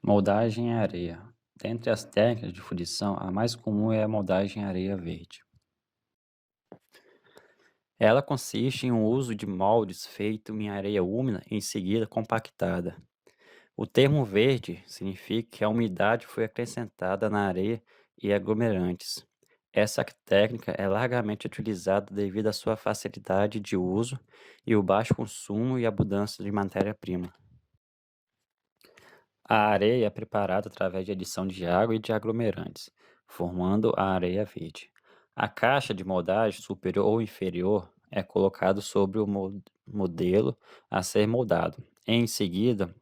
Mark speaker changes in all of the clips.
Speaker 1: Moldagem em areia. Dentre as técnicas de fundição, a mais comum é a moldagem em areia verde. Ela consiste em um uso de moldes feito em areia úmida e em seguida compactada. O termo verde significa que a umidade foi acrescentada na areia e aglomerantes. Essa técnica é largamente utilizada devido à sua facilidade de uso e o baixo consumo e abundância de matéria-prima. A areia é preparada através de adição de água e de aglomerantes, formando a areia verde. A caixa de moldagem superior ou inferior é colocado sobre o modelo a ser moldado. Em seguida,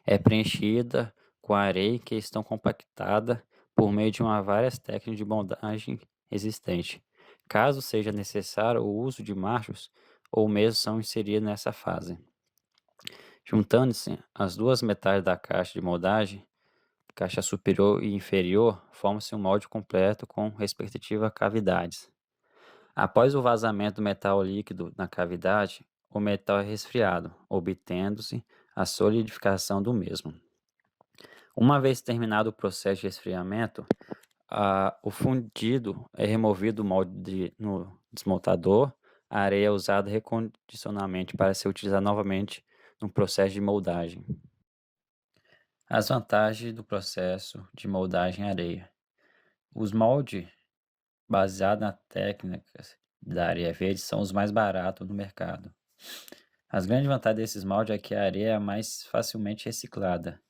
Speaker 1: é preenchida com a areia que estão compactada por meio de uma várias técnicas de moldagem existente. Caso seja necessário o uso de marchos ou mesmo são inseridos nessa fase. Juntando-se as duas metades da caixa de moldagem, caixa superior e inferior, forma-se um molde completo com respectivas cavidades. Após o vazamento do metal líquido na cavidade, o metal é resfriado, obtendo-se a solidificação do mesmo. Uma vez terminado o processo de resfriamento, o fundido é removido do molde no desmontador, a areia é usada recondicionalmente para ser utilizada novamente no processo de moldagem. As vantagens do processo de moldagem em areia. Os moldes baseados na técnicas da areia verde são os mais baratos no mercado. As grandes vantagens desses moldes é que a areia é mais facilmente reciclada.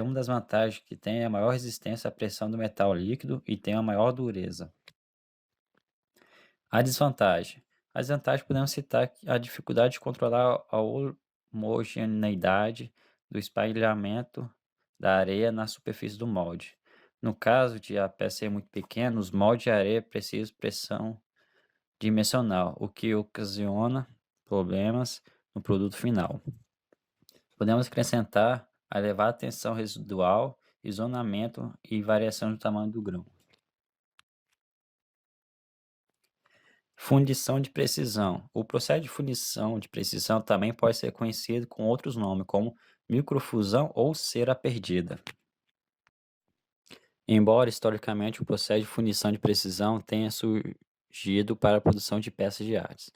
Speaker 1: Uma das vantagens que tem é a maior resistência à pressão do metal líquido e tem uma maior dureza. A desvantagem. As vantagens podemos citar a dificuldade de controlar a homogeneidade do espalhamento da areia na superfície do molde. No caso de a peça ser muito pequena, os moldes de areia precisam de pressão dimensional, o que ocasiona problemas no produto final. Podemos acrescentar a elevada tensão residual, isolamento e variação do tamanho do grão. Fundição de precisão. O processo de fundição de precisão também pode ser conhecido com outros nomes, como microfusão ou cera perdida. Embora historicamente o processo de fundição de precisão tenha surgido para a produção de peças de artes,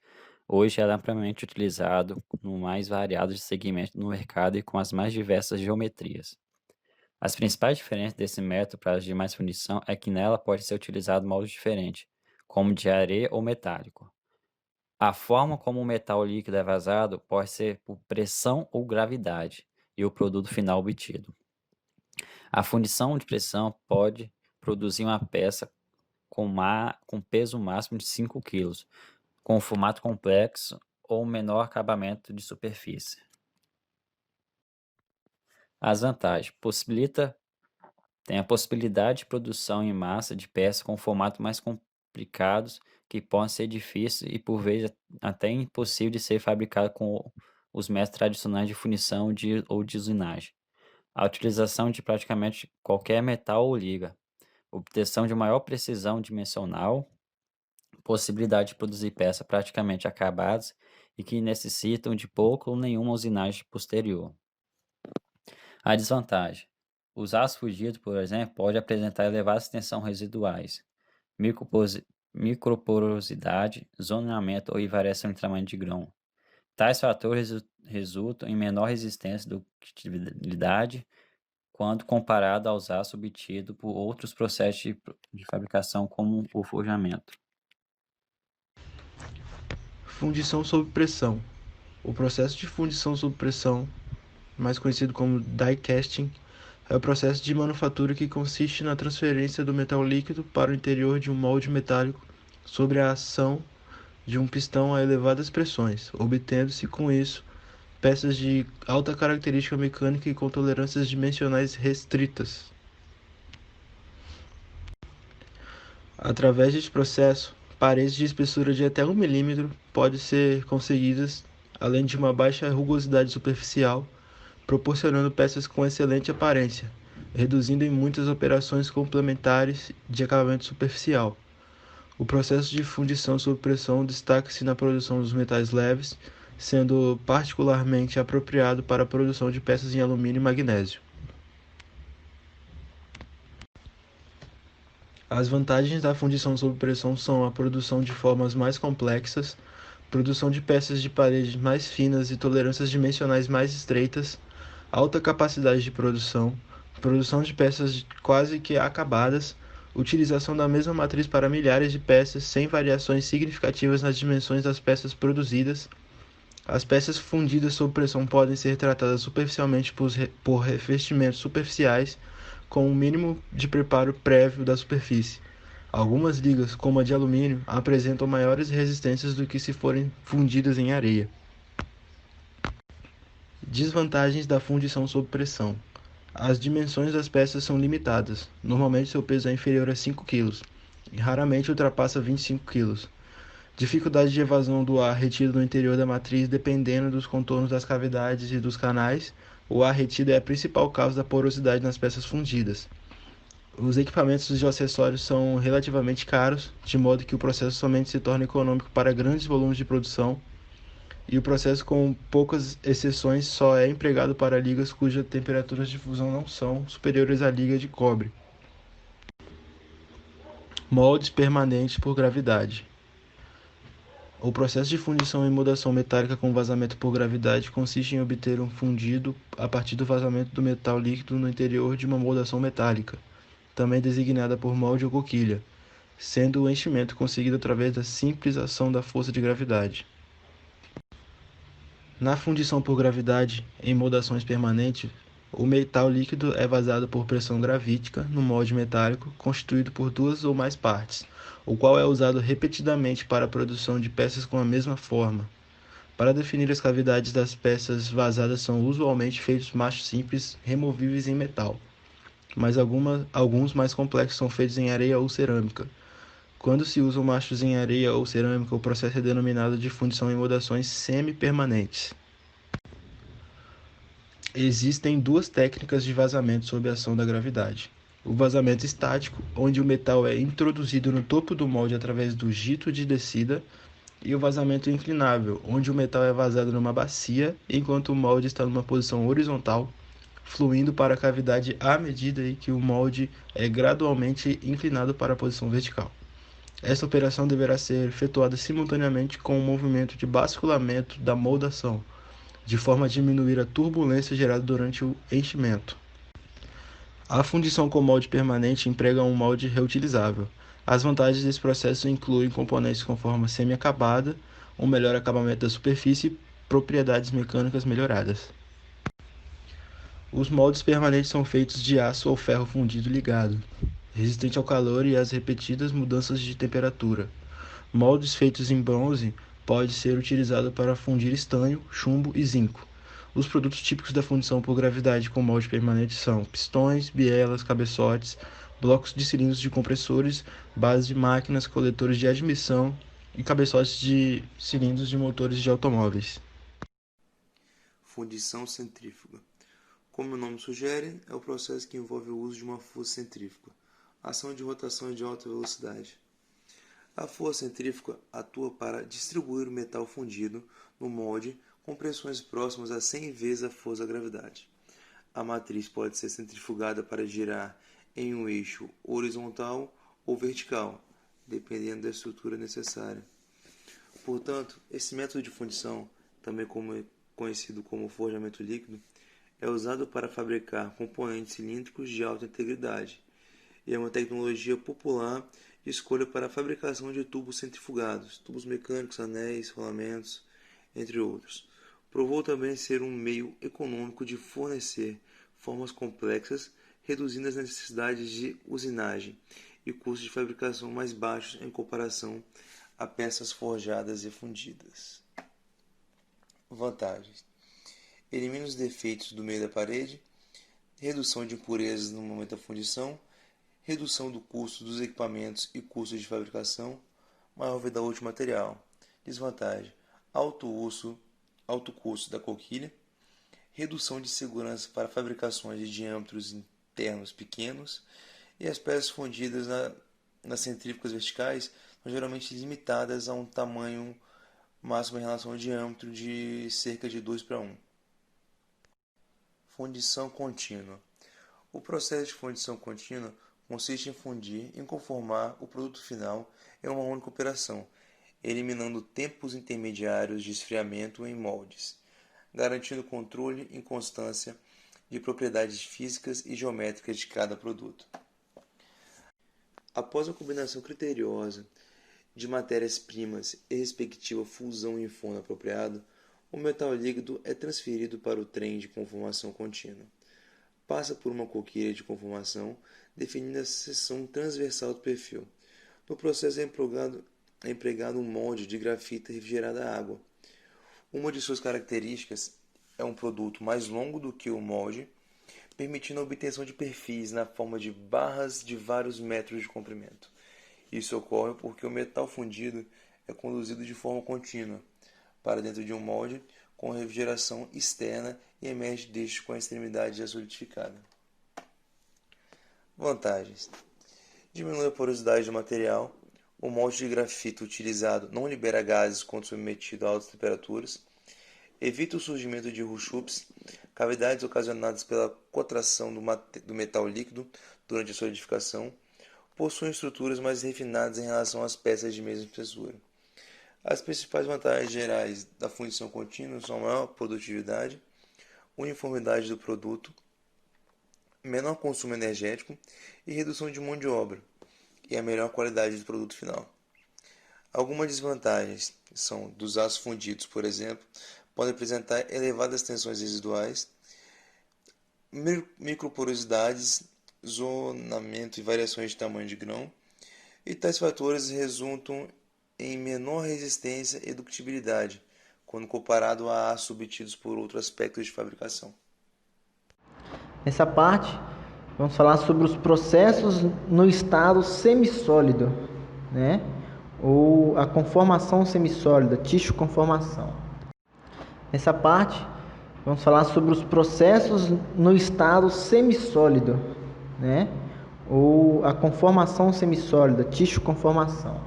Speaker 1: hoje ela é amplamente utilizado no mais variados segmentos no mercado e com as mais diversas geometrias. As principais diferenças desse método para as demais fundição é que nela pode ser utilizado moldes diferentes, como de areia ou metálico. A forma como o metal líquido é vazado pode ser por pressão ou gravidade, e o produto final obtido. A fundição de pressão pode produzir uma peça com peso máximo de 5 kg, com formato complexo ou menor acabamento de superfície. As vantagens: tem a possibilidade de produção em massa de peças com formato mais complicados que podem ser difíceis e por vezes até impossível de ser fabricado com os métodos tradicionais de fundição ou de usinagem. A utilização de praticamente qualquer metal ou liga, obtenção de maior precisão dimensional, possibilidade de produzir peças praticamente acabadas e que necessitam de pouco ou nenhuma usinagem posterior. A desvantagem: os aços fundidos, por exemplo, podem apresentar elevadas tensões residuais, microporosidade, zoneamento ou variação de tamanho de grão. Tais fatores resultam em menor resistência e ductilidade quando comparado aos aços obtidos por outros processos de fabricação, como o forjamento.
Speaker 2: Fundição sob pressão. O processo de fundição sob pressão, mais conhecido como die casting, é o processo de manufatura que consiste na transferência do metal líquido para o interior de um molde metálico sob a ação de um pistão a elevadas pressões, obtendo-se com isso peças de alta característica mecânica e com tolerâncias dimensionais restritas. Através deste processo, paredes de espessura de até 1 mm podem ser conseguidas, além de uma baixa rugosidade superficial, proporcionando peças com excelente aparência, reduzindo em muitas operações complementares de acabamento superficial. O processo de fundição sob pressão destaca-se na produção dos metais leves, sendo particularmente apropriado para a produção de peças em alumínio e magnésio. As vantagens da fundição sob pressão são a produção de formas mais complexas, produção de peças de parede mais finas e tolerâncias dimensionais mais estreitas, alta capacidade de produção, produção de peças quase que acabadas, utilização da mesma matriz para milhares de peças sem variações significativas nas dimensões das peças produzidas. As peças fundidas sob pressão podem ser tratadas superficialmente por revestimentos superficiais, com um mínimo de preparo prévio da superfície. Algumas ligas, como a de alumínio, apresentam maiores resistências do que se forem fundidas em areia. Desvantagens da fundição sob pressão. As dimensões das peças são limitadas. Normalmente seu peso é inferior a 5 kg e raramente ultrapassa 25 kg. Dificuldade de evasão do ar retido no interior da matriz dependendo dos contornos das cavidades e dos canais. O ar retido é a principal causa da porosidade nas peças fundidas. Os equipamentos de acessórios são relativamente caros, de modo que o processo somente se torna econômico para grandes volumes de produção, e o processo, com poucas exceções, só é empregado para ligas cujas temperaturas de fusão não são superiores à liga de cobre. Moldes permanentes por gravidade. O processo de fundição e moldação metálica com vazamento por gravidade consiste em obter um fundido a partir do vazamento do metal líquido no interior de uma moldação metálica, também designada por molde ou coquilha, sendo o enchimento conseguido através da simples ação da força de gravidade. Na fundição por gravidade, em moldações permanentes, o metal líquido é vazado por pressão gravítica no molde metálico constituído por duas ou mais partes, o qual é usado repetidamente para a produção de peças com a mesma forma. Para definir as cavidades das peças vazadas são usualmente feitos machos simples removíveis em metal, mas alguns mais complexos são feitos em areia ou cerâmica. Quando se usam machos em areia ou cerâmica, o processo é denominado de fundição em moldações semi-permanentes. Existem duas técnicas de vazamento sob a ação da gravidade. O vazamento estático, onde o metal é introduzido no topo do molde através do jito de descida, e o vazamento inclinável, onde o metal é vazado numa bacia enquanto o molde está numa posição horizontal, fluindo para a cavidade à medida que o molde é gradualmente inclinado para a posição vertical. Esta operação deverá ser efetuada simultaneamente com o movimento de basculamento da moldação, de forma a diminuir a turbulência gerada durante o enchimento. A fundição com molde permanente emprega um molde reutilizável. As vantagens desse processo incluem componentes com forma semi-acabada, um melhor acabamento da superfície e propriedades mecânicas melhoradas. Os moldes permanentes são feitos de aço ou ferro fundido ligado, resistente ao calor e às repetidas mudanças de temperatura. Moldes feitos em bronze pode ser utilizado para fundir estanho, chumbo e zinco. Os produtos típicos da fundição por gravidade com molde permanente são pistões, bielas, cabeçotes, blocos de cilindros de compressores, bases de máquinas, coletores de admissão e cabeçotes de cilindros de motores de automóveis.
Speaker 3: Fundição centrífuga. Como o nome sugere, é o processo que envolve o uso de uma força centrífuga, ação de rotação de alta velocidade. A força centrífuga atua para distribuir o metal fundido no molde com pressões próximas a 100 vezes a força da gravidade. A matriz pode ser centrifugada para girar em um eixo horizontal ou vertical, dependendo da estrutura necessária. Portanto, esse método de fundição, também conhecido como forjamento líquido, é usado para fabricar componentes cilíndricos de alta integridade e é uma tecnologia popular de escolha para a fabricação de tubos centrifugados, tubos mecânicos, anéis, rolamentos, entre outros. Provou também ser um meio econômico de fornecer formas complexas, reduzindo as necessidades de usinagem e custos de fabricação mais baixos em comparação a peças forjadas e fundidas. Vantagens: elimina os defeitos do meio da parede, redução de impurezas no momento da fundição, redução do custo dos equipamentos e custos de fabricação, maior vida útil do material. Desvantagem: alto custo da coquilha, redução de segurança para fabricações de diâmetros internos pequenos, e as peças fundidas nas centrífugas verticais são geralmente limitadas a um tamanho máximo em relação ao diâmetro de cerca de 2:1. Fundição contínua. O processo de fundição contínua consiste em fundir e conformar o produto final em uma única operação, eliminando tempos intermediários de esfriamento em moldes, garantindo controle e constância de propriedades físicas e geométricas de cada produto. Após a combinação criteriosa de matérias-primas e respectiva fusão em forno apropriado, o metal líquido é transferido para o trem de conformação contínua. Passa por uma coquilha de conformação, definindo a seção transversal do perfil. No processo é empregado um molde de grafita refrigerada a água. Uma de suas características é um produto mais longo do que o molde, permitindo a obtenção de perfis na forma de barras de vários metros de comprimento. Isso ocorre porque o metal fundido é conduzido de forma contínua para dentro de um molde com refrigeração externa e emerge deste com a extremidade já solidificada. Vantagens: diminui a porosidade do material. O molde de grafito utilizado não libera gases quando submetido a altas temperaturas. Evita o surgimento de rupturas, cavidades ocasionadas pela contração do metal líquido durante a solidificação. Possui estruturas mais refinadas em relação às peças de mesma espessura. As principais vantagens gerais da fundição contínua são a maior produtividade, uniformidade do produto, menor consumo energético e redução de mão de obra, e a melhor qualidade do produto final. Algumas desvantagens são dos aços fundidos, por exemplo, podem apresentar elevadas tensões residuais, microporosidades, zonamento e variações de tamanho de grão, e tais fatores resultam em menor resistência e ductibilidade, quando comparado a aços obtidos por outros aspectos de fabricação.
Speaker 4: Nessa parte, vamos falar sobre os processos no estado semissólido, né? Ou a conformação semissólida, tixo conformação. Nessa parte, vamos falar sobre os processos no estado semissólido, né? Ou a conformação semissólida, tixo conformação.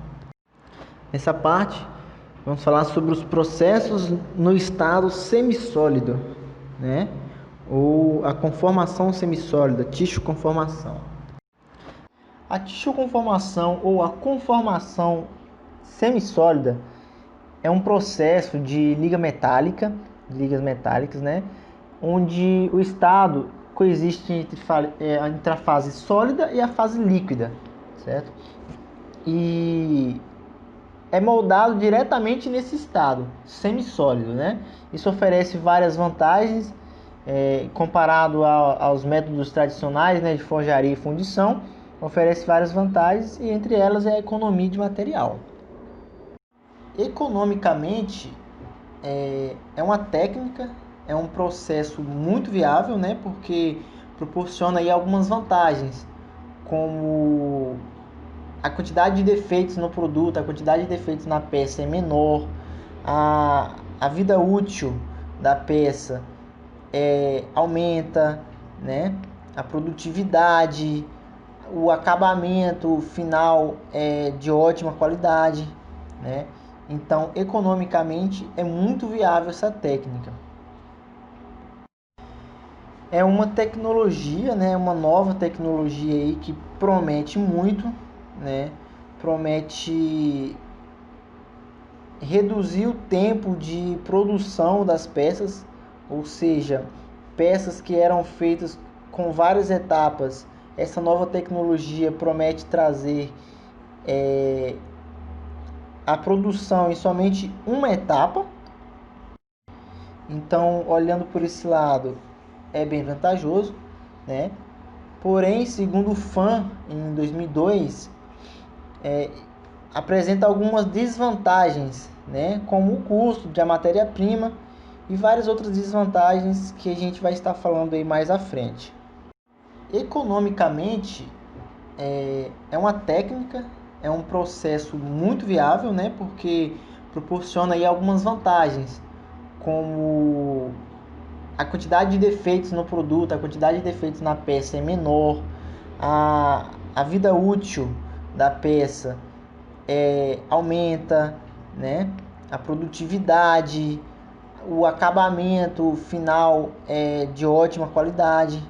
Speaker 4: Nessa parte, vamos falar sobre os processos no estado semissólido, né? Ou a conformação semissólida, tixo conformação. A tixo conformação ou a conformação semissólida é um processo de ligas metálicas, né? Onde o estado coexiste entre a fase sólida e a fase líquida, certo? E é moldado diretamente nesse estado semissólido, né? Isso oferece várias vantagens comparado aos métodos tradicionais, né, de forjaria e fundição. Oferece várias vantagens e entre elas é a economia de material. Economicamente, é uma técnica, é um processo muito viável, né, porque proporciona aí algumas vantagens, como a quantidade de defeitos no produto, a quantidade de defeitos na peça é menor, a vida útil da peça aumenta, né? A produtividade, o acabamento final é de ótima qualidade, né? Então, economicamente, é muito viável essa técnica. É uma tecnologia, né? Uma nova tecnologia aí que promete muito, né? Promete reduzir o tempo de produção das peças, ou seja, peças que eram feitas com várias etapas. Essa nova tecnologia promete trazer a produção em somente uma etapa. Então, olhando por esse lado, é bem vantajoso, né? Porém, segundo o FAM, em 2002, apresenta algumas desvantagens, né? Como o custo da matéria-prima e várias outras desvantagens que a gente vai estar falando aí mais à frente. Economicamente, é uma técnica, é um processo muito viável, né? Porque proporciona aí algumas vantagens, como a quantidade de defeitos no produto, a quantidade de defeitos na peça é menor, a vida útil da peça aumenta, né? A produtividade, o acabamento final é de ótima qualidade,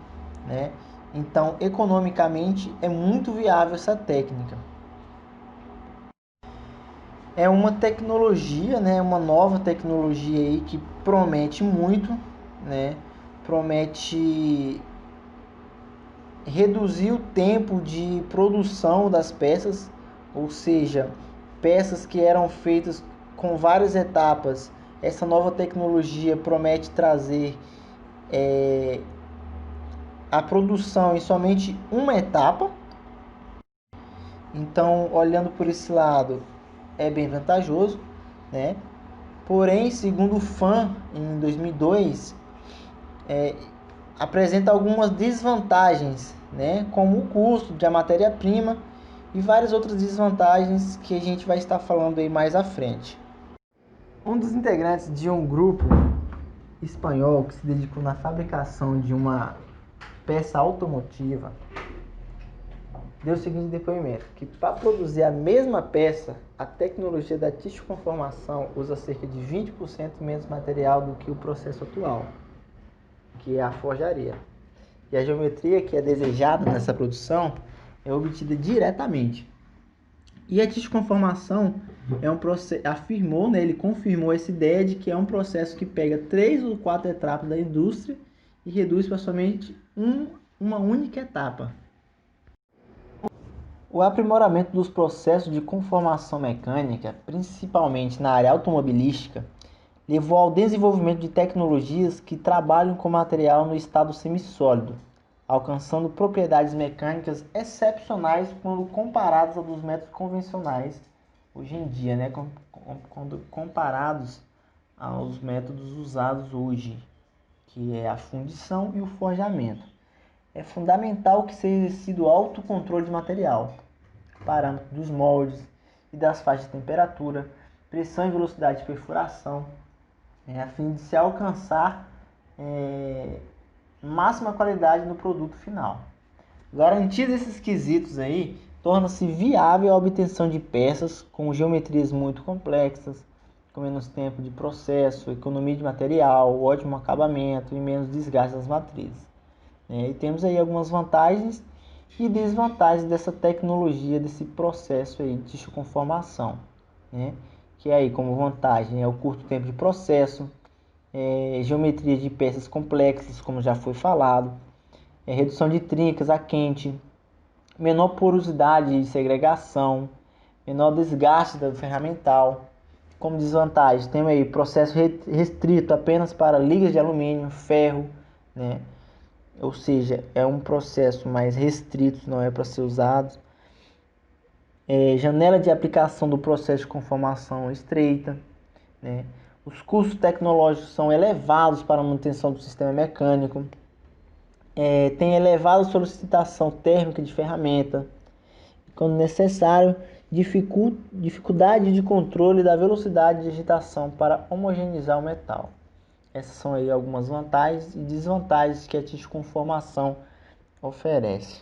Speaker 4: né? Então, economicamente, é muito viável essa técnica. É uma tecnologia, né, uma nova tecnologia aí que promete muito, né, promete reduzir o tempo de produção das peças, ou seja, peças que eram feitas com várias etapas. Essa nova tecnologia promete trazer a produção em somente uma etapa. Então, olhando por esse lado, é bem vantajoso, né? Porém, segundo o FAM, em 2002, apresenta algumas desvantagens, né? Como o custo da matéria-prima e várias outras desvantagens que a gente vai estar falando aí mais à frente. Um dos integrantes de um grupo espanhol que se dedicou na fabricação de uma peça automotiva deu o seguinte depoimento, que para produzir a mesma peça, a tecnologia da tixoconformação usa cerca de 20% menos material do que o processo atual, que é a forjaria. E a geometria que é desejada nessa produção é obtida diretamente. E a tixoconformação é um processo, afirmou, né, ele confirmou essa ideia de que é um processo que pega 3 ou 4 etapas da indústria e reduz para somente uma única etapa. O aprimoramento dos processos de conformação mecânica, principalmente na área automobilística, levou ao desenvolvimento de tecnologias que trabalham com material no estado semissólido, alcançando propriedades mecânicas excepcionais quando comparadas aos dos métodos convencionais hoje em dia, né? Quando comparados aos métodos usados hoje, que é a fundição e o forjamento. É fundamental que seja exercido autocontrole de material, parâmetros dos moldes e das faixas de temperatura, pressão e velocidade de perfuração, a fim de se alcançar máxima qualidade no produto final. Garantidos esses quesitos aí, torna-se viável a obtenção de peças com geometrias muito complexas, com menos tempo de processo, economia de material, ótimo acabamento e menos desgaste das matrizes. E temos aí algumas vantagens e desvantagens dessa tecnologia, desse processo aí de tixoconformação, né? Que aí como vantagem é o curto tempo de processo, geometria de peças complexas, como já foi falado, redução de trincas a quente, menor porosidade e segregação, menor desgaste do ferramental. Como desvantagem, temos aí processo restrito apenas para ligas de alumínio, ferro, né? Ou seja, é um processo mais restrito, não é para ser usado. Janela de aplicação do processo de conformação estreita, né? Os custos tecnológicos são elevados para a manutenção do sistema mecânico. Tem elevada solicitação térmica de ferramenta. Quando necessário, dificuldade de controle da velocidade de agitação para homogeneizar o metal. Essas são aí algumas vantagens e desvantagens que a tixoconformação oferece.